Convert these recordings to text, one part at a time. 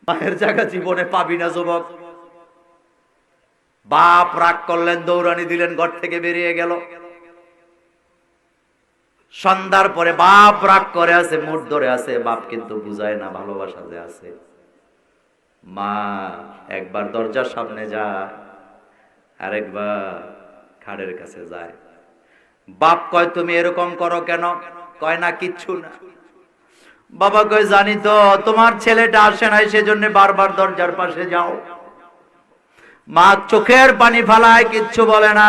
মায়ের জায়গা জীবনে পাবি না যুবক। বাপ রাগ করলেন, দৌড়ানি দিলেন, ঘর থেকে বেরিয়ে গেল। সন্ধ্যার পরে বাপ রাগ করে আছে, মুড ধরে আছে, বাপ কিন্তু বুঝায় না ভালোবাসা যে আছে। মা একবার দরজার সামনে যায়, আরেকবার খাড়ের কাছে যায়। বাপ কয় তুমি এরকম করো কেন? কয় না কিচ্ছু না। বাবা কয় জানি তো, তোমার ছেলেটা আসে নাই সেজন্য বারবার দরজার পাশে যাও। মা চোখের পানি ফালায়, কিচ্ছু বলে না,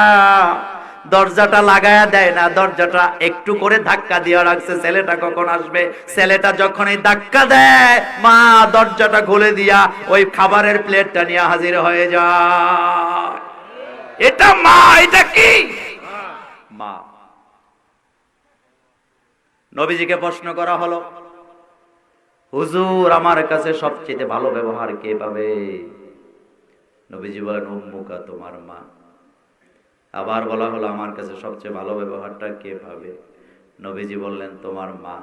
দরজাটা লাগায়া দেয় না, দরজাটা একটু করে ধাক্কা দিয়ে রাখছে, ছেলেটা কখন আসবে। ছেলেটা যখনই ধাক্কা দেয়, মা দরজাটা খুলে দিয়া ওই খাবারের প্লেটটা নিয়ে হাজির হয়ে যায়। এটা মা, এটা কি মা? নবীজিকে প্রশ্ন করা হলো, হুজুর আমার কাছে সবচেয়ে ভালো ব্যবহার কে পাবে? নবীজি বলেন উম্মুকা, তোমার মা। আবার বলা হলো আমার কাছে সবচেয়ে ভালো ব্যবহারটা কে পাবে? নবীজি বললেন তোমার মা।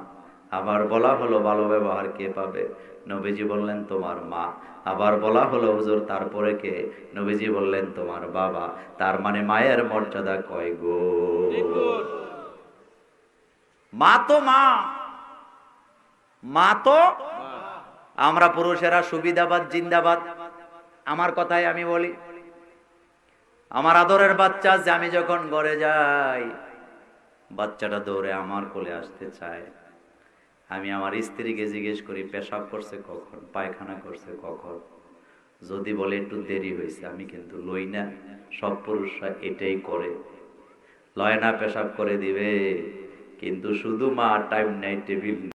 আবার বলা হলো ভালো ব্যবহার কে পাবে? নবীজি বললেন তোমার মা। আবার বলা হলো হুজুর তারপরে কে? নবীজি বললেন তোমার বাবা। তার মানে মায়ের মর্যাদা কয় গো? মা তো মা, মা তো। আমরা পুরুষেরা সুবিধাবাদ জিন্দাবাদ। আমার কথাই আমি বলি, আমার আদরের বাচ্চা যে আমি যখন ঘরে যাই, বাচ্চাটা দৌড়ে আমার কোলে আসতে চায়। আমি আমার স্ত্রীকে জিজ্ঞেস করি পেশাব করছে কখন, পায়খানা করছে কখন। যদি বলে একটু দেরি হয়েছে, আমি কিন্তু লই না। সব পুরুষরা এটাই করে, লয় না, পেশাব করে দিবে। কিন্তু শুধু মা টাইম নাই, টেবিল